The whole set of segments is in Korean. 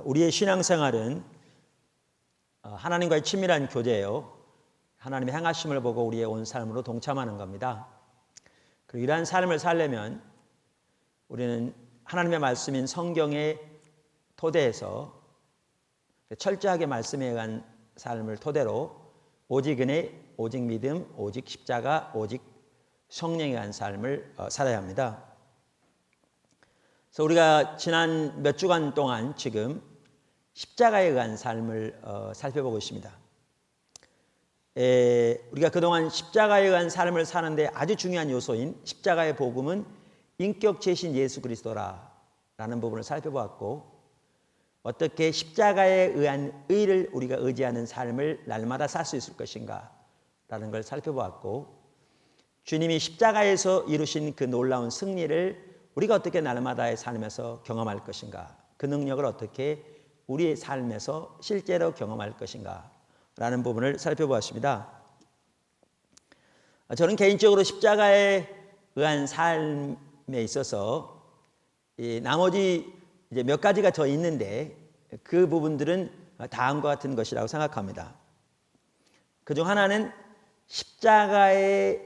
우리의 신앙생활은 하나님과의 친밀한 교제예요. 하나님의 행하심을 보고 우리의 온 삶으로 동참하는 겁니다. 그리고 이러한 삶을 살려면 우리는 하나님의 말씀인 성경의 토대에서 철저하게 말씀에 의한 삶을 토대로 오직 은혜, 오직 믿음, 오직 십자가, 오직 성령에 의한 삶을 살아야 합니다. 그래서 우리가 지난 몇 주간 동안 지금 십자가에 의한 삶을 살펴보고 있습니다. 우리가 그동안 십자가에 의한 삶을 사는데 아주 중요한 요소인 십자가의 복음은 인격체신 예수 그리스도라는 부분을 살펴보았고, 어떻게 십자가에 의한 의를 우리가 의지하는 삶을 날마다 살 수 있을 것인가 라는 걸 살펴보았고, 주님이 십자가에서 이루신 그 놀라운 승리를 우리가 어떻게 날마다의 삶에서 경험할 것인가, 그 능력을 어떻게 우리의 삶에서 실제로 경험할 것인가 라는 부분을 살펴보았습니다. 저는 개인적으로 십자가에 의한 삶에 있어서 나머지 이제 몇 가지가 더 있는데 그 부분들은 다음과 같은 것이라고 생각합니다. 그중 하나는 십자가에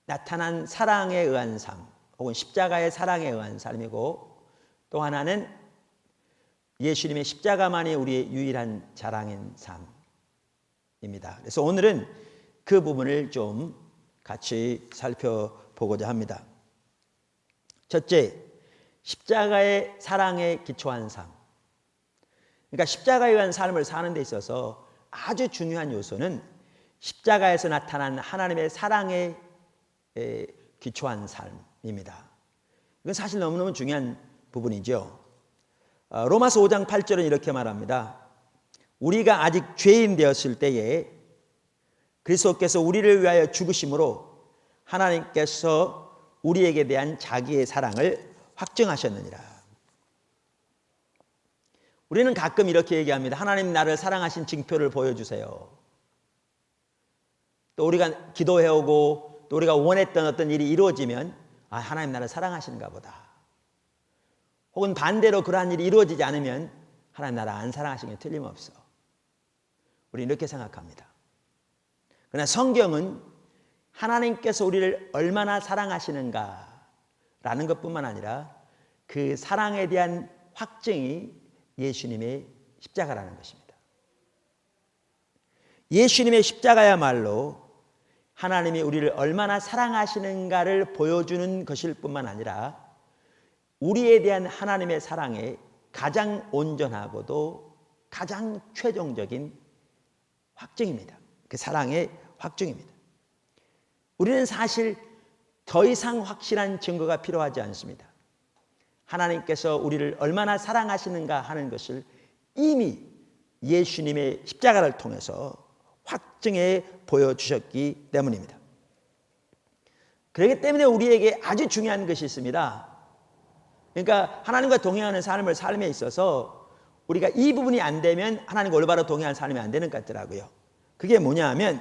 나타난 사랑에 의한 삶, 혹은 십자가의 사랑에 의한 삶이고, 또 하나는 예수님의 십자가만이 우리의 유일한 자랑인 삶입니다. 그래서 오늘은 그 부분을 좀 같이 살펴보고자 합니다. 첫째, 십자가의 사랑에 기초한 삶. 그러니까 십자가에 의한 삶을 사는 데 있어서 아주 중요한 요소는 십자가에서 나타난 하나님의 사랑에 기초한 삶입니다. 이건 사실 너무너무 중요한 부분이죠. 로마서 5장 8절은 이렇게 말합니다. 우리가 아직 죄인 되었을 때에 그리스도께서 우리를 위하여 죽으심으로 하나님께서 우리에게 대한 자기의 사랑을 확증하셨느니라. 우리는 가끔 이렇게 얘기합니다. 하나님 나를 사랑하신 증표를 보여주세요. 또 우리가 기도해오고 또 우리가 원했던 어떤 일이 이루어지면 하나님 나를 사랑하시는가 보다. 혹은 반대로 그러한 일이 이루어지지 않으면 하나님 나를 안 사랑하시는 게 틀림없어. 우리는 이렇게 생각합니다. 그러나 성경은 하나님께서 우리를 얼마나 사랑하시는가 라는 것뿐만 아니라 그 사랑에 대한 확증이 예수님의 십자가라는 것입니다. 예수님의 십자가야말로 하나님이 우리를 얼마나 사랑하시는가를 보여주는 것일 뿐만 아니라 우리에 대한 하나님의 사랑의 가장 온전하고도 가장 최종적인 확증입니다. 그 사랑의 확증입니다. 우리는 사실 더 이상 확실한 증거가 필요하지 않습니다. 하나님께서 우리를 얼마나 사랑하시는가 하는 것을 이미 예수님의 십자가를 통해서 확증해 보여주셨기 때문입니다. 그렇기 때문에 우리에게 아주 중요한 것이 있습니다. 그러니까 하나님과 동행하는 삶을 삶에 있어서 우리가 이 부분이 안 되면 하나님과 올바로 동행하는 삶이 안 되는 것 같더라고요. 그게 뭐냐 하면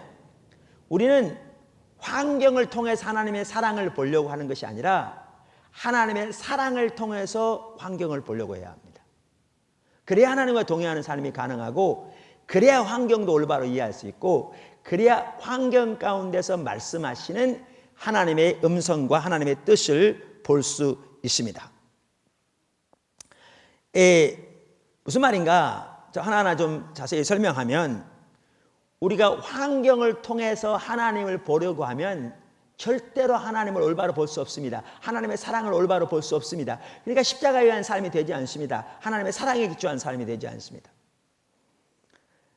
우리는 환경을 통해서 하나님의 사랑을 보려고 하는 것이 아니라 하나님의 사랑을 통해서 환경을 보려고 해야 합니다. 그래야 하나님과 동행하는 삶이 가능하고, 그래야 환경도 올바로 이해할 수 있고, 그래야 환경 가운데서 말씀하시는 하나님의 음성과 하나님의 뜻을 볼 수 있습니다. 무슨 말인가 하나하나 좀 자세히 설명하면, 우리가 환경을 통해서 하나님을 보려고 하면 절대로 하나님을 올바로 볼 수 없습니다. 하나님의 사랑을 올바로 볼 수 없습니다. 그러니까 십자가에 의한 삶이 되지 않습니다. 하나님의 사랑에 기초한 삶이 되지 않습니다.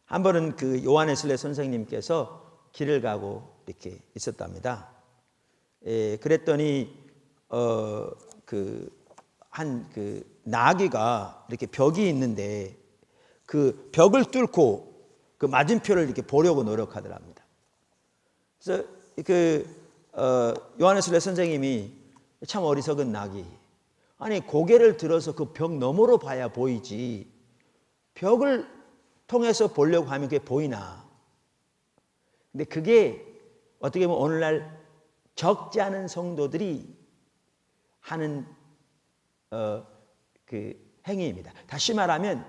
한 번은 그 요한의 슬레 선생님께서 길을 가고 이렇게 있었답니다. 그랬더니 나귀가 이렇게 벽이 있는데 그 벽을 뚫고 그 맞은표를 이렇게 보려고 노력하더랍니다. 그래서 요한의 슬레 선생님이 참 어리석은 나귀, 아니 고개를 들어서 그 벽 너머로 봐야 보이지 벽을 통해서 보려고 하면 그게 보이나. 근데 그게 어떻게 보면 오늘날 적지 않은 성도들이 하는 그 행위입니다. 다시 말하면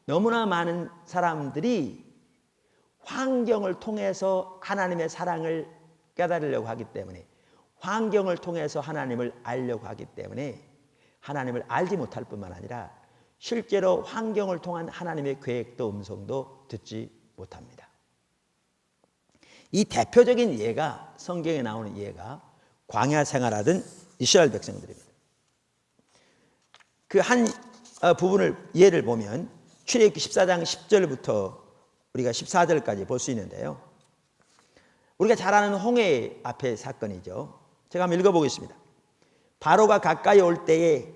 너무나 많은 사람들이 환경을 통해서 하나님의 사랑을 깨달으려고 하기 때문에, 환경을 통해서 하나님을 알려고 하기 때문에 하나님을 알지 못할 뿐만 아니라 실제로 환경을 통한 하나님의 계획도 음성도 듣지 못합니다. 이 대표적인 예가, 성경에 나오는 예가 광야 생활하던 이스라엘 백성들입니다. 그 한 부분을, 예를 보면 출애굽기 14장 10절부터 우리가 14절까지 볼 수 있는데요. 우리가 잘 아는 홍해 앞의 사건이죠. 제가 한번 읽어보겠습니다. 바로가 가까이 올 때에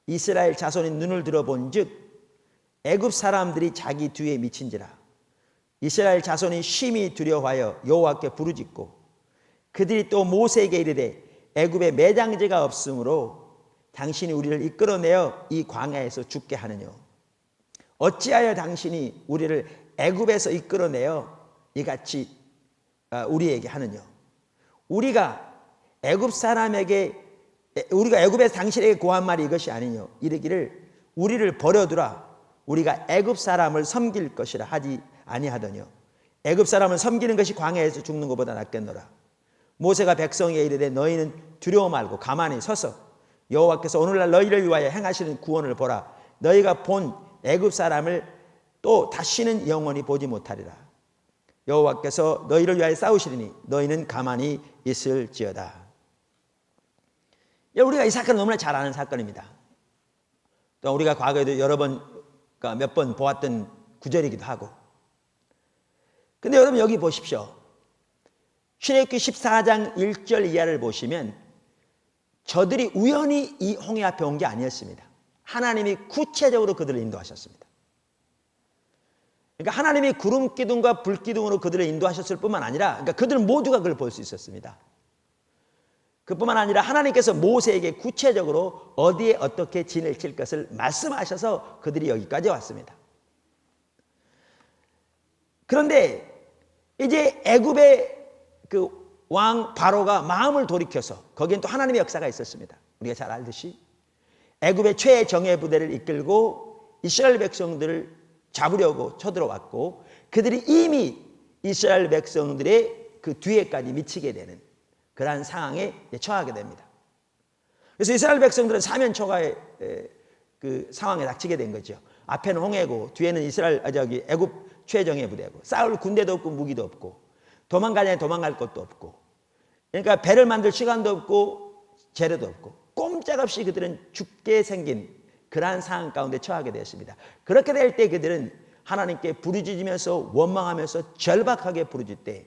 이스라엘 자손이 눈을 들어본 즉 애굽 사람들이 자기 뒤에 미친지라. 이스라엘 자손이 심히 두려워하여 여호와께 부르짖고 그들이 또 모세에게 이르되 애굽에 매장제가 없으므로 당신이 우리를 이끌어내어 이 광야에서 죽게 하느뇨. 어찌하여 당신이 우리를 애굽에서 이끌어내어 이같이 우리에게 하느뇨. 우리가 애굽에서 당신에게 고한 말이 이것이 아니뇨. 이르기를 우리를 버려두라. 우리가 애굽 사람을 섬길 것이라 하지 아니하더뇨. 애굽 사람을 섬기는 것이 광야에서 죽는 것보다 낫겠노라. 모세가 백성에게 이르되 너희는 두려워 말고 가만히 서서 여호와께서 오늘날 너희를 위하여 행하시는 구원을 보라. 너희가 본 애굽 사람을 또 다시는 영원히 보지 못하리라. 여호와께서 너희를 위하여 싸우시리니 너희는 가만히 있을지어다. 우리가 이 사건을 너무나 잘 아는 사건입니다. 또 우리가 과거에도 여러 번, 몇 번 보았던 구절이기도 하고. 근데 여러분 여기 보십시오. 출애굽기 14장 1절 이하를 보시면 저들이 우연히 이 홍해 앞에 온 게 아니었습니다. 하나님이 구체적으로 그들을 인도하셨습니다. 그러니까 하나님이 구름 기둥과 불 기둥으로 그들을 인도하셨을 뿐만 아니라, 그러니까 그들 모두가 그걸 볼 수 있었습니다. 그뿐만 아니라 하나님께서 모세에게 구체적으로 어디에 어떻게 진을 칠 것을 말씀하셔서 그들이 여기까지 왔습니다. 그런데 이제 애굽의 그 왕 바로가 마음을 돌이켜서, 거기엔 또 하나님의 역사가 있었습니다. 우리가 잘 알듯이 애굽의 최정예 부대를 이끌고 이스라엘 백성들을 잡으려고 쳐들어왔고, 그들이 이미 이스라엘 백성들의 그 뒤에까지 미치게 되는 그러한 상황에 처하게 됩니다. 그래서 이스라엘 백성들은 사면초가의 그 상황에 닥치게 된 거죠. 앞에는 홍해고 뒤에는 애굽 최정예 부대고, 싸울 군대도 없고 무기도 없고, 도망가냐 도망갈 것도 없고, 그러니까 배를 만들 시간도 없고 재료도 없고, 꼼짝없이 그들은 죽게 생긴 그러한 상황 가운데 처하게 되었습니다. 그렇게 될 때 그들은 하나님께 부르짖으면서 원망하면서 절박하게 부르짖을 때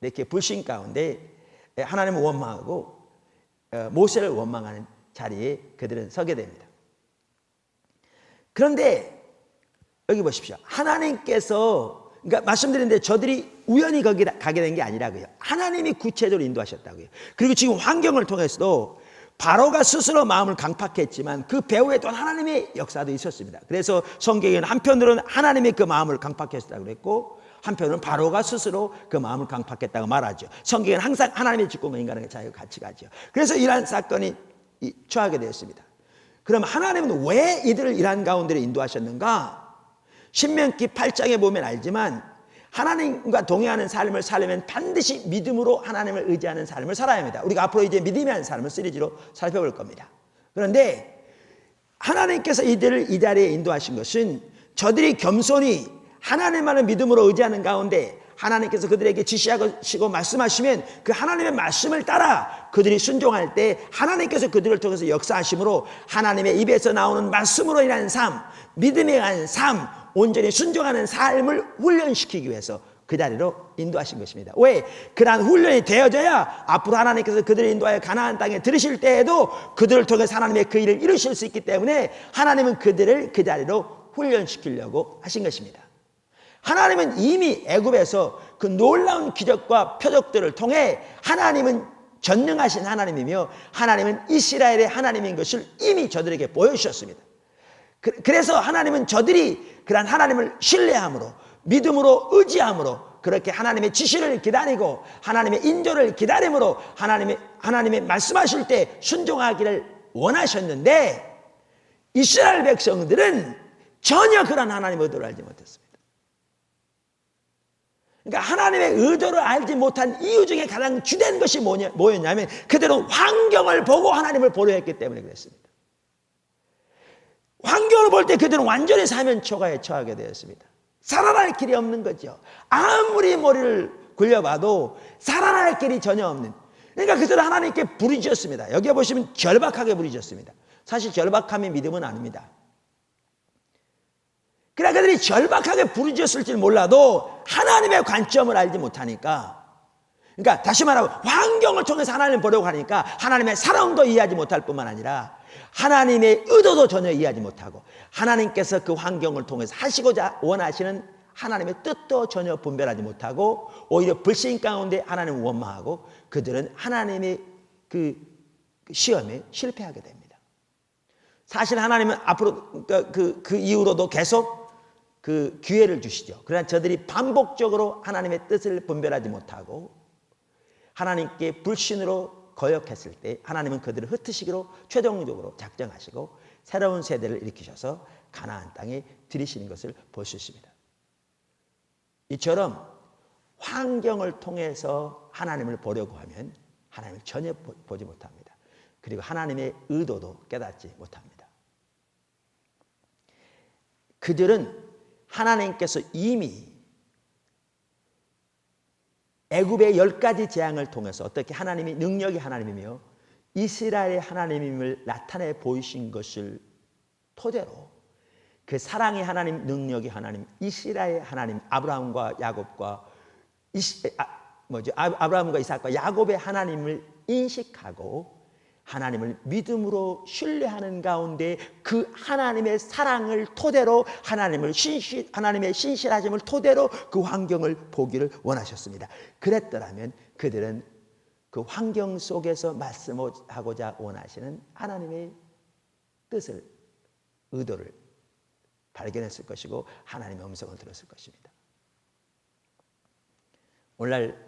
이렇게 불신 가운데 하나님을 원망하고 모세를 원망하는 자리에 그들은 서게 됩니다. 그런데 여기 보십시오. 하나님께서, 그러니까 말씀드렸는데 저들이 우연히 거기 가게 된 게 아니라고요. 하나님이 구체적으로 인도하셨다고요. 그리고 지금 환경을 통해서도 바로가 스스로 마음을 강팍했지만 그 배후에 또 하나님의 역사도 있었습니다. 그래서 성경에는 한편으로는 하나님이 그 마음을 강팍했다고 그랬고, 한편으로는 바로가 스스로 그 마음을 강팍했다고 말하죠. 성경에는 항상 하나님의 직공과 인간의 자유가 같이 가죠. 그래서 이러한 사건이 처하게 되었습니다. 그럼 하나님은 왜 이들을 이러한 가운데로 인도하셨는가? 신명기 8장에 보면 알지만 하나님과 동행하는 삶을 살려면 반드시 믿음으로 하나님을 의지하는 삶을 살아야 합니다. 우리가 앞으로 이제 믿음이 하는 삶을 시리즈로 살펴볼 겁니다. 그런데 하나님께서 이들을 이 자리에 인도하신 것은 저들이 겸손히 하나님만을 믿음으로 의지하는 가운데 하나님께서 그들에게 지시하시고 말씀하시면 그 하나님의 말씀을 따라 그들이 순종할 때 하나님께서 그들을 통해서 역사하심으로 하나님의 입에서 나오는 말씀으로 인한 삶, 믿음에 의한 삶, 온전히 순종하는 삶을 훈련시키기 위해서 그 자리로 인도하신 것입니다. 왜? 그러한 훈련이 되어져야 앞으로 하나님께서 그들을 인도하여 가나안 땅에 들으실 때에도 그들을 통해서 하나님의 그 일을 이루실 수 있기 때문에 하나님은 그들을 그 자리로 훈련시키려고 하신 것입니다. 하나님은 이미 애굽에서 그 놀라운 기적과 표적들을 통해 하나님은 전능하신 하나님이며 하나님은 이스라엘의 하나님인 것을 이미 저들에게 보여주셨습니다. 그래서 하나님은 저들이 그러한 하나님을 신뢰함으로 믿음으로 의지함으로 그렇게 하나님의 지시를 기다리고 하나님의 인도를 기다림으로 하나님의 말씀하실 때 순종하기를 원하셨는데 이스라엘 백성들은 전혀 그런 하나님의 의도를 알지 못했습니다. 그러니까 하나님의 의도를 알지 못한 이유 중에 가장 주된 것이 뭐였냐면 그들은 환경을 보고 하나님을 보려 했기 때문에 그랬습니다. 환경을 볼 때 그들은 완전히 사면초가에 처하게 되었습니다. 살아날 길이 없는 거죠. 아무리 머리를 굴려봐도 살아날 길이 전혀 없는. 그러니까 그들은 하나님께 부르짖었습니다. 여기 보시면 절박하게 부르짖었습니다. 사실 절박함이 믿음은 아닙니다. 그러나 그들이 절박하게 부르짖었을지 몰라도 하나님의 관점을 알지 못하니까, 그러니까 다시 말하고 환경을 통해서 하나님을 보려고 하니까 하나님의 사랑도 이해하지 못할 뿐만 아니라 하나님의 의도도 전혀 이해하지 못하고 하나님께서 그 환경을 통해서 하시고자 원하시는 하나님의 뜻도 전혀 분별하지 못하고 오히려 불신 가운데 하나님을 원망하고 그들은 하나님의 그 시험에 실패하게 됩니다. 사실 하나님은 앞으로 그 이후로도 계속 그 기회를 주시죠. 그러나 저들이 반복적으로 하나님의 뜻을 분별하지 못하고 하나님께 불신으로 거역했을 때 하나님은 그들을 흩으시기로 최종적으로 작정하시고 새로운 세대를 일으키셔서 가나안 땅에 들이시는 것을 볼 수 있습니다. 이처럼 환경을 통해서 하나님을 보려고 하면 하나님을 전혀 보지 못합니다. 그리고 하나님의 의도도 깨닫지 못합니다. 그들은 하나님께서 이미 애굽의 10가지 재앙을 통해서 어떻게 하나님이 능력이 하나님이며 이스라엘의 하나님임을 나타내 보이신 것을 토대로 그 사랑의 하나님, 능력의 하나님, 이스라엘의 하나님, 아브라함과 야곱과 아브라함과 이삭과 야곱의 하나님을 인식하고 하나님을 믿음으로 신뢰하는 가운데 그 하나님의 사랑을 토대로 하나님의 신실하심을 토대로 그 환경을 보기를 원하셨습니다. 그랬더라면 그들은 그 환경 속에서 말씀하고자 원하시는 하나님의 뜻을, 의도를 발견했을 것이고 하나님의 음성을 들었을 것입니다. 오늘날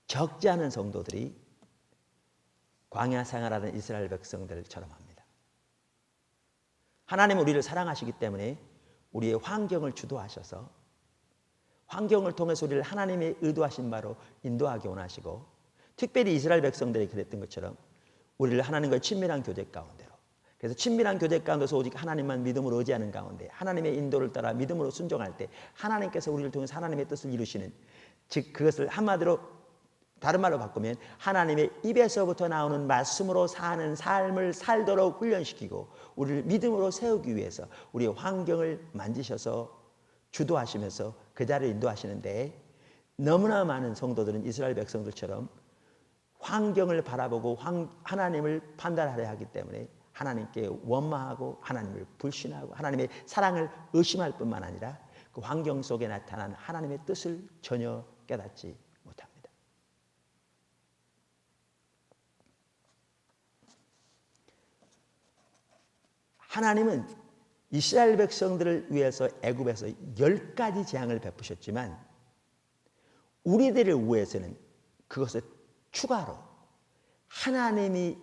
적지 않은 성도들이 광야 생활하는 이스라엘 백성들처럼 합니다. 하나님은 우리를 사랑하시기 때문에 우리의 환경을 주도하셔서 환경을 통해서 우리를 하나님의 의도하신 바로 인도하기 원하시고 특별히 이스라엘 백성들이 그랬던 것처럼 우리를 하나님과의 친밀한 교제 가운데로, 그래서 친밀한 교제 가운데서 오직 하나님만 믿음으로 의지하는 가운데 하나님의 인도를 따라 믿음으로 순종할 때 하나님께서 우리를 통해서 하나님의 뜻을 이루시는, 즉 그것을 한마디로 다른 말로 바꾸면 하나님의 입에서부터 나오는 말씀으로 사는 삶을 살도록 훈련시키고 우리를 믿음으로 세우기 위해서 우리의 환경을 만지셔서 주도하시면서 그 자리를 인도하시는데, 너무나 많은 성도들은 이스라엘 백성들처럼 환경을 바라보고 하나님을 판단하려 하기 때문에 하나님께 원망하고 하나님을 불신하고 하나님의 사랑을 의심할 뿐만 아니라 그 환경 속에 나타난 하나님의 뜻을 전혀 깨닫지 못합니다. 하나님은 이스라엘 백성들을 위해서 애굽에서 10가지 재앙을 베푸셨지만 우리들을 위해서는 그것을 추가로 하나님의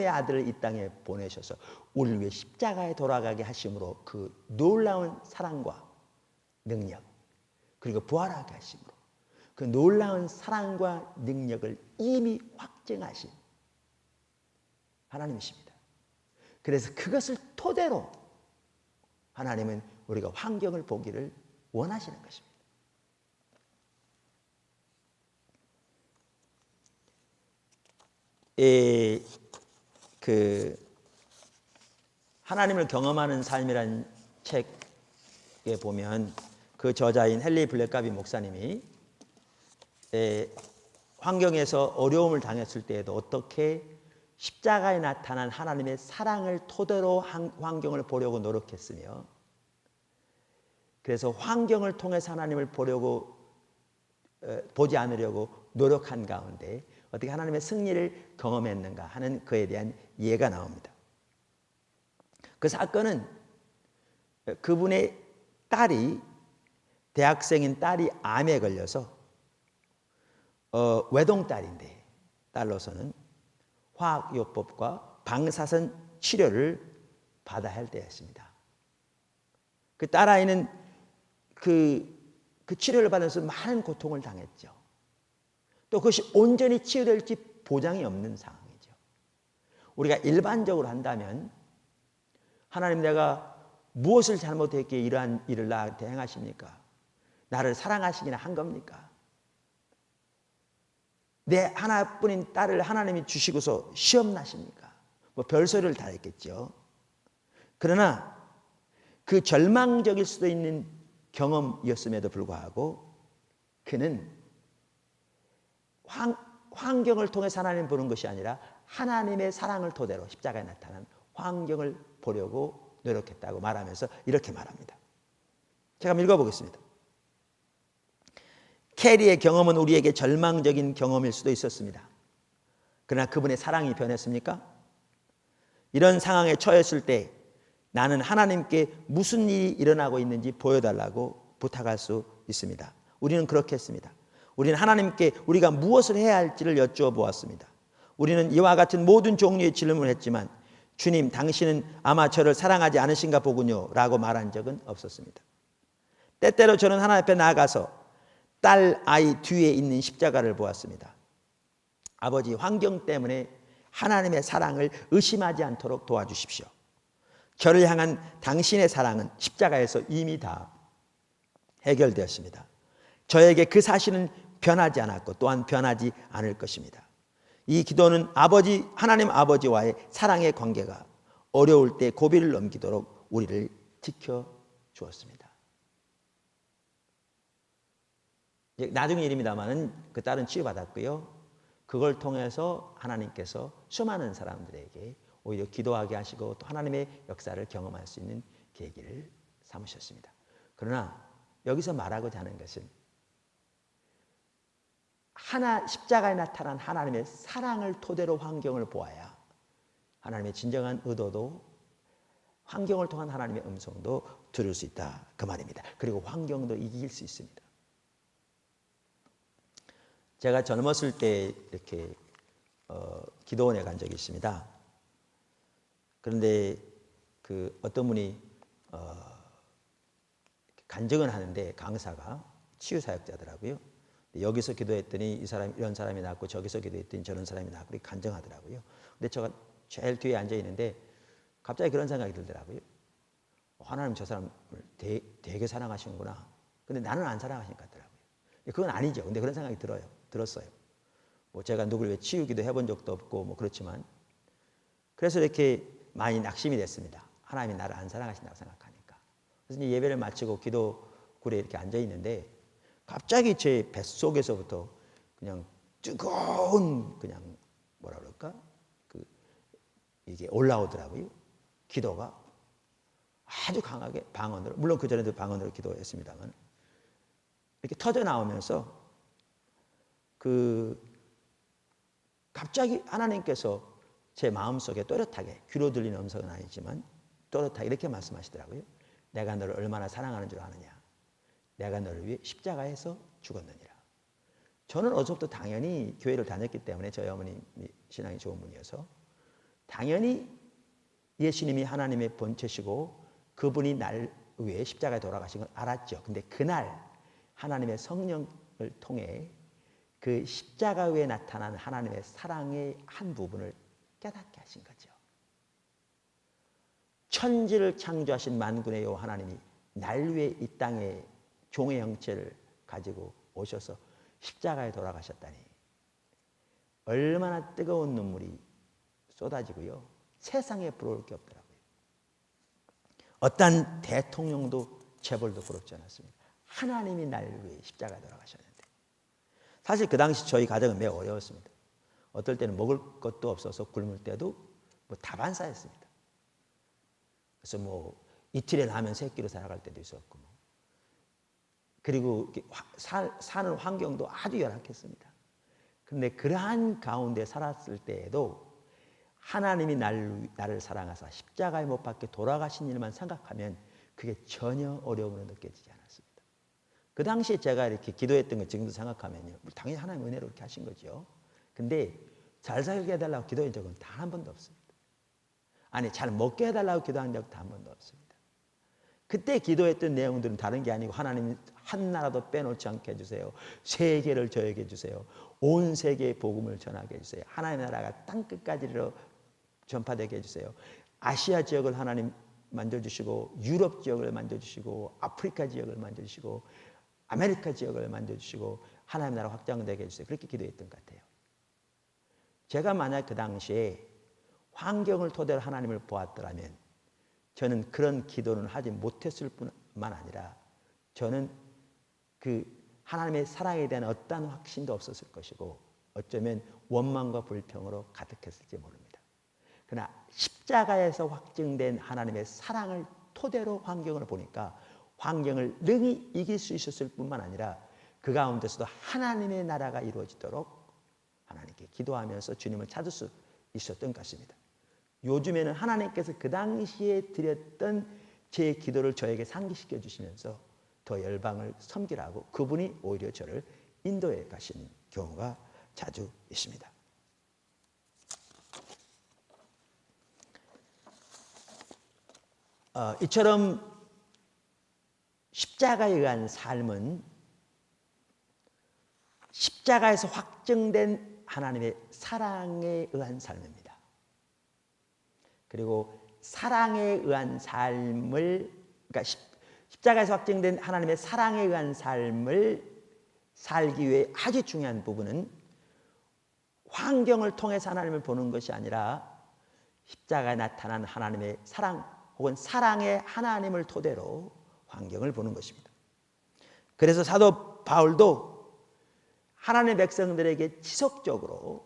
아들을 이 땅에 보내셔서 우리를 위해 십자가에 돌아가게 하심으로 그 놀라운 사랑과 능력, 그리고 부활하게 하심으로 그 놀라운 사랑과 능력을 이미 확증하신 하나님이십니다. 그래서 그것을 토대로 하나님은 우리가 환경을 보기를 원하시는 것입니다. 하나님을 경험하는 삶이라는 책에 보면 그 저자인 헨리 블랙가비 목사님이 환경에서 어려움을 당했을 때에도 어떻게 십자가에 나타난 하나님의 사랑을 토대로 환경을 보려고 노력했으며, 그래서 환경을 통해서 하나님을 보지 않으려고 노력한 가운데 어떻게 하나님의 승리를 경험했는가 하는 그에 대한 예가 나옵니다. 그 사건은 그분의 딸이, 대학생인 딸이 암에 걸려서 외동딸인데 딸로서는 화학요법과 방사선 치료를 받아야 할 때였습니다. 그 딸아이는 그 치료를 받으면서 많은 고통을 당했죠. 또 그것이 온전히 치유될지 보장이 없는 상황이죠. 우리가 일반적으로 한다면 하나님, 내가 무엇을 잘못했기에 이러한 일을 나한테 행하십니까? 나를 사랑하시기나 한 겁니까? 내 하나뿐인 딸을 하나님이 주시고서 시험 나십니까? 뭐 별소리를 다 했겠죠. 그러나 그 절망적일 수도 있는 경험이었음에도 불구하고 그는 환경을 통해서 하나님 보는 것이 아니라 하나님의 사랑을 토대로 십자가에 나타난 환경을 보려고 노력했다고 말하면서 이렇게 말합니다. 제가 한번 읽어보겠습니다. 캐리의 경험은 우리에게 절망적인 경험일 수도 있었습니다. 그러나 그분의 사랑이 변했습니까? 이런 상황에 처했을 때 나는 하나님께 무슨 일이 일어나고 있는지 보여달라고 부탁할 수 있습니다. 우리는 그렇게 했습니다. 우리는 하나님께 우리가 무엇을 해야 할지를 여쭈어 보았습니다. 우리는 이와 같은 모든 종류의 질문을 했지만 주님, 당신은 아마 저를 사랑하지 않으신가 보군요 라고 말한 적은 없었습니다. 때때로 저는 하나님 앞에 나아가서 딸 아이 뒤에 있는 십자가를 보았습니다. 아버지, 환경 때문에 하나님의 사랑을 의심하지 않도록 도와주십시오. 저를 향한 당신의 사랑은 십자가에서 이미 다 해결되었습니다. 저에게 그 사실은 변하지 않았고 또한 변하지 않을 것입니다. 이 기도는 하나님 아버지와의 사랑의 관계가 어려울 때 고비를 넘기도록 우리를 지켜주었습니다. 나중에 일입니다마는 그 딸은 치유받았고요. 그걸 통해서 하나님께서 수많은 사람들에게 오히려 기도하게 하시고 또 하나님의 역사를 경험할 수 있는 계기를 삼으셨습니다. 그러나 여기서 말하고자 하는 것은 십자가에 나타난 하나님의 사랑을 토대로 환경을 보아야 하나님의 진정한 의도도 환경을 통한 하나님의 음성도 들을 수 있다, 그 말입니다. 그리고 환경도 이길 수 있습니다. 제가 젊었을 때 이렇게 기도원에 간 적이 있습니다. 그런데 어떤 분이 간증을 하는데 강사가 치유사역자더라고요. 여기서 기도했더니 이 사람 이런 사람이 나왔고 저기서 기도했더니 저런 사람이 나왔고 이렇게 간증하더라고요. 근데 제가 제일 뒤에 앉아 있는데 갑자기 그런 생각이 들더라고요. 하나님 저 사람을 되게 사랑하시는구나. 근데 나는 안 사랑하시는 것 같더라고요. 그건 아니죠. 근데 그런 생각이 들었어요. 뭐 제가 누구를 왜 치유기도 해본 적도 없고 뭐 그렇지만 그래서 이렇게 많이 낙심이 됐습니다. 하나님이 나를 안 사랑하신다고 생각하니까. 그래서 이제 예배를 마치고 기도굴에 이렇게 앉아 있는데 갑자기 제 뱃속에서부터 그냥 뜨거운 그냥 뭐라 그럴까? 이게 올라오더라고요. 기도가 아주 강하게 방언으로, 물론 그전에도 방언으로 기도했습니다만 이렇게 터져 나오면서 갑자기 하나님께서 제 마음속에 또렷하게 귀로 들리는 음성은 아니지만 또렷하게 이렇게 말씀하시더라고요. 내가 너를 얼마나 사랑하는 줄 아느냐. 내가 너를 위해 십자가에서 죽었느니라. 저는 어제부터 당연히 교회를 다녔기 때문에 저희 어머니 신앙이 좋은 분이어서 당연히 예수님이 하나님의 본체시고 그분이 날 위해 십자가에 돌아가신 걸 알았죠. 근데 그날 하나님의 성령을 통해 그 십자가 위에 나타난 하나님의 사랑의 한 부분을 깨닫게 하신 거죠. 천지를 창조하신 만군의 여호와 하나님이 날 위해 이 땅에 종의 형체를 가지고 오셔서 십자가에 돌아가셨다니 얼마나 뜨거운 눈물이 쏟아지고요. 세상에 부러울 게 없더라고요. 어떤 대통령도 재벌도 부럽지 않았습니다. 하나님이 날 위해 십자가에 돌아가셨는데 사실 그 당시 저희 가정은 매우 어려웠습니다. 어떨 때는 먹을 것도 없어서 굶을 때도 뭐 다반사였습니다. 그래서 뭐 이틀에 라면 3끼로 살아갈 때도 있었고 그리고 사는 환경도 아주 열악했습니다. 그런데 그러한 가운데 살았을 때에도 하나님이 나를 사랑하사 십자가에 못 박혀 돌아가신 일만 생각하면 그게 전혀 어려움으로 느껴지지 않았습니다. 그 당시에 제가 이렇게 기도했던 거 지금도 생각하면요. 당연히 하나님 은혜로 이렇게 하신 거죠. 근데 잘 살게 해달라고 기도한 적은 단 한 번도 없습니다. 아니 잘 먹게 해달라고 기도한 적도 단 한 번도 없습니다. 그때 기도했던 내용들은 다른 게 아니고 하나님 한 나라도 빼놓지 않게 해주세요. 세계를 저에게 주세요. 온 세계에 복음을 전하게 해주세요. 하나님의 나라가 땅끝까지 전파되게 해주세요. 아시아 지역을 하나님 만져주시고 유럽 지역을 만져주시고 아프리카 지역을 만져주시고 아메리카 지역을 만져주시고 하나님의 나라 확장되게 해주세요. 그렇게 기도했던 것 같아요. 제가 만약 그 당시에 환경을 토대로 하나님을 보았더라면 저는 그런 기도는 하지 못했을 뿐만 아니라 저는 그 하나님의 사랑에 대한 어떠한 확신도 없었을 것이고 어쩌면 원망과 불평으로 가득했을지 모릅니다. 그러나 십자가에서 확증된 하나님의 사랑을 토대로 환경을 보니까 환경을 능히 이길 수 있었을 뿐만 아니라 그 가운데서도 하나님의 나라가 이루어지도록 하나님께 기도하면서 주님을 찾을 수 있었던 것입니다. 요즘에는 하나님께서 그 당시에 드렸던 제 기도를 저에게 상기시켜 주시면서 더 열방을 섬기라고 그분이 오히려 저를 인도해 가시는 경우가 자주 있습니다. 이처럼 십자가에 의한 삶은 십자가에서 확증된 하나님의 사랑에 의한 삶입니다. 그리고 사랑에 의한 삶을, 그러니까 십자가에서 확증된 하나님의 사랑에 의한 삶을 살기 위해 아주 중요한 부분은 환경을 통해서 하나님을 보는 것이 아니라 십자가에 나타난 하나님의 사랑 혹은 사랑의 하나님을 토대로 환경을 보는 것입니다. 그래서 사도 바울도 하나님의 백성들에게 지속적으로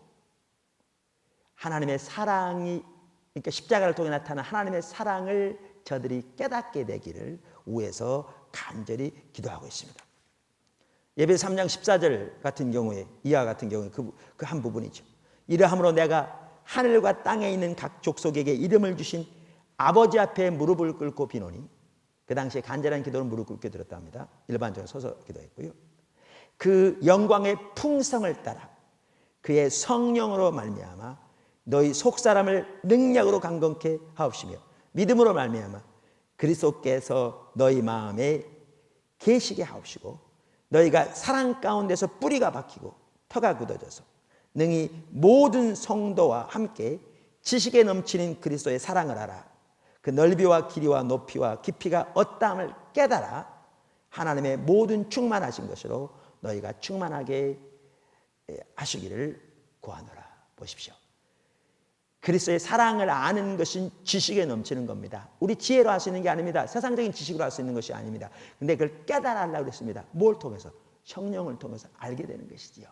하나님의 사랑이, 그러니까 십자가를 통해 나타난 하나님의 사랑을 저들이 깨닫게 되기를 위해서 간절히 기도하고 있습니다. 예배서 3장 14절 같은 경우에 이와 같은 경우에 그 한 부분이죠. 이러함으로 내가 하늘과 땅에 있는 각 족속에게 이름을 주신 아버지 앞에 무릎을 꿇고 비노니, 그 당시에 간절한 기도를 무릎 꿇게 드렸다 합니다. 일반적으로 서서 기도했고요. 그 영광의 풍성을 따라 그의 성령으로 말미암아 너희 속사람을 능력으로 강건케 하옵시며 믿음으로 말미암아 그리스도께서 너희 마음에 계시게 하옵시고 너희가 사랑 가운데서 뿌리가 박히고 터가 굳어져서 능히 모든 성도와 함께 지식에 넘치는 그리스도의 사랑을 알아 그 넓이와 길이와 높이와 깊이가 어떠함을 깨달아 하나님의 모든 충만하신 것으로 너희가 충만하게 하시기를 구하노라. 보십시오. 그리스도의 사랑을 아는 것은 지식에 넘치는 겁니다. 우리 지혜로 할 수 있는 게 아닙니다. 세상적인 지식으로 할 수 있는 것이 아닙니다. 근데 그걸 깨달으려고 했습니다. 뭘 통해서? 성령을 통해서 알게 되는 것이지요.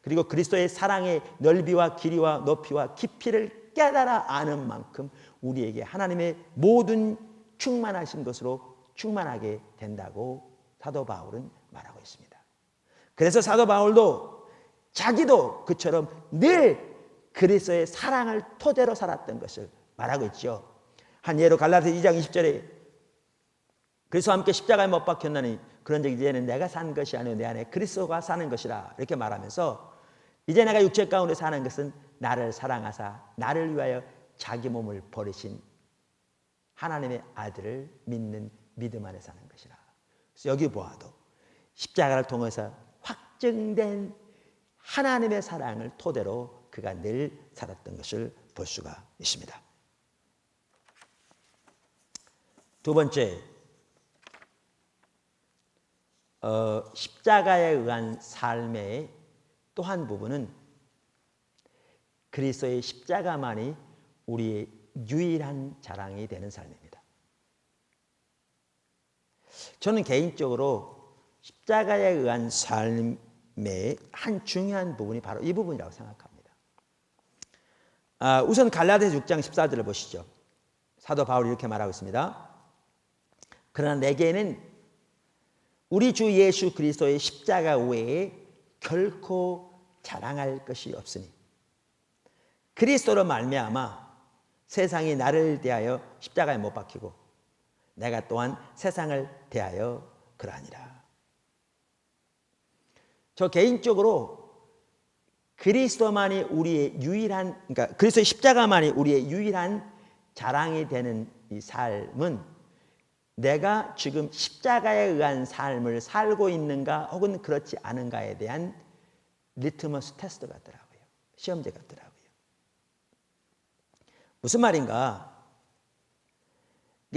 그리고 그리스도의 사랑의 넓이와 길이와 높이와 깊이를 깨달아 아는 만큼 우리에게 하나님의 모든 충만하신 것으로 충만하게 된다고 사도 바울은 말하고 있습니다. 그래서 사도 바울도 자기도 그처럼 늘 그리스도의 사랑을 토대로 살았던 것을 말하고 있죠. 한 예로 갈라디아 2장 20절에 그리스도와 함께 십자가에 못 박혔나니 그런즉 이제는 내가 산 것이 아니요 내 안에 그리스도가 사는 것이라 이렇게 말하면서 이제 내가 육체 가운데 사는 것은 나를 사랑하사 나를 위하여 자기 몸을 버리신 하나님의 아들을 믿는 믿음 안에 사는 것이라. 그래서 여기 보아도 십자가를 통해서 확증된 하나님의 사랑을 토대로 그가 늘 살았던 것을 볼 수가 있습니다. 두 번째, 십자가에 의한 삶의 또 한 부분은 그리스도의 십자가만이 우리의 유일한 자랑이 되는 삶입니다. 저는 개인적으로 십자가에 의한 삶의 한 중요한 부분이 바로 이 부분이라고 생각합니다. 우선 갈라디아서 6장 14절을 보시죠. 사도 바울이 이렇게 말하고 있습니다. 그러나 내게는 우리 주 예수 그리스도의 십자가 외에 결코 자랑할 것이 없으니 그리스도로 말미암아 세상이 나를 대하여 십자가에 못 박히고 내가 또한 세상을 대하여 그러하니라. 저 개인적으로 그리스도만이 우리의 유일한, 그러니까 그리스도의 십자가만이 우리의 유일한 자랑이 되는 이 삶은 내가 지금 십자가에 의한 삶을 살고 있는가 혹은 그렇지 않은가에 대한 리트머스 테스트 같더라고요. 시험제 같더라고요. 무슨 말인가?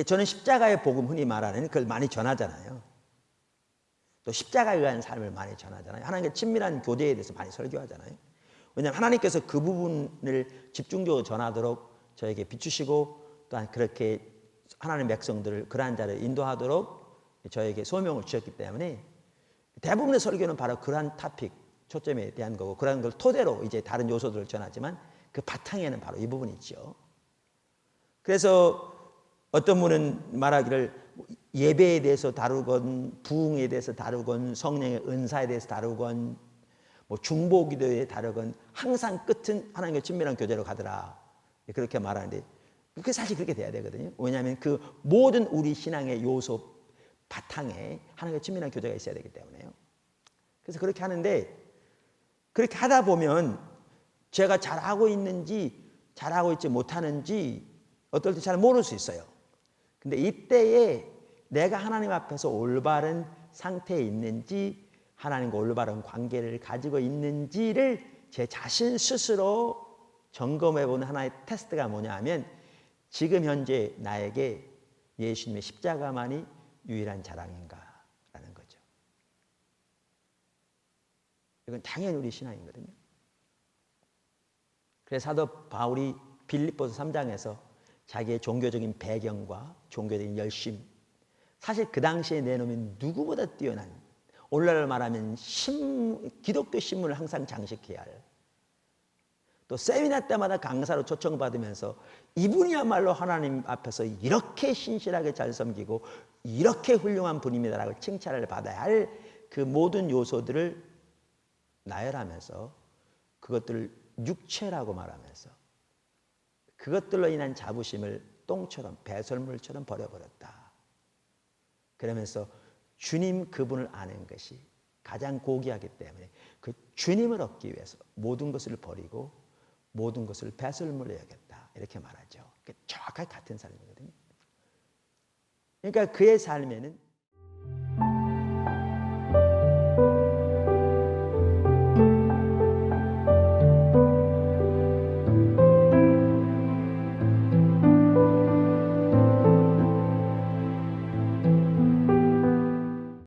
저는 십자가의 복음 흔히 말하는 그걸 많이 전하잖아요. 또 십자가에 의한 삶을 많이 전하잖아요. 하나님과 친밀한 교제에 대해서 많이 설교하잖아요. 왜냐하면 하나님께서 그 부분을 집중적으로 전하도록 저에게 비추시고 또한 그렇게 하나님의 백성들을 그러한 자를 인도하도록 저에게 소명을 주셨기 때문에 대부분의 설교는 바로 그러한 토픽, 초점에 대한 거고 그런 걸 토대로 이제 다른 요소들을 전하지만 그 바탕에는 바로 이 부분이 있죠. 그래서 어떤 분은 말하기를 예배에 대해서 다루건 부흥에 대해서 다루건 성령의 은사에 대해서 다루건 뭐 중보기도에 다루건 항상 끝은 하나님과 친밀한 교제로 가더라. 그렇게 말하는데 그게 사실 그렇게 돼야 되거든요. 왜냐하면 그 모든 우리 신앙의 요소 바탕에 하나님과 친밀한 교제가 있어야 되기 때문에요. 그래서 그렇게 하는데 그렇게 하다 보면 제가 잘하고 있는지 잘하고 있지 못하는지 어떨 때 잘 모를 수 있어요. 근데 이때에 내가 하나님 앞에서 올바른 상태에 있는지 하나님과 올바른 관계를 가지고 있는지를 제 자신 스스로 점검해보는 하나의 테스트가 뭐냐 하면 지금 현재 나에게 예수님의 십자가만이 유일한 자랑인가라는 거죠. 이건 당연히 우리 신앙이거든요. 그래서 사도 바울이 빌립보서 3장에서 자기의 종교적인 배경과 종교적인 열심, 사실 그 당시에 내놓으면 누구보다 뛰어난, 오늘날 말하면 기독교 신문을 항상 장식해야 할, 또 세미나 때마다 강사로 초청받으면서 이분이야말로 하나님 앞에서 이렇게 신실하게 잘 섬기고 이렇게 훌륭한 분입니다라고 칭찬을 받아야 할 그 모든 요소들을 나열하면서 그것들을 육체라고 말하면서 그것들로 인한 자부심을 똥처럼 배설물처럼 버려버렸다. 그러면서 주님 그분을 아는 것이 가장 고귀하기 때문에 그 주님을 얻기 위해서 모든 것을 버리고 모든 것을 배설물로 여겼다. 이렇게 말하죠. 정확하게 같은 삶이거든요. 그러니까 그의 삶에는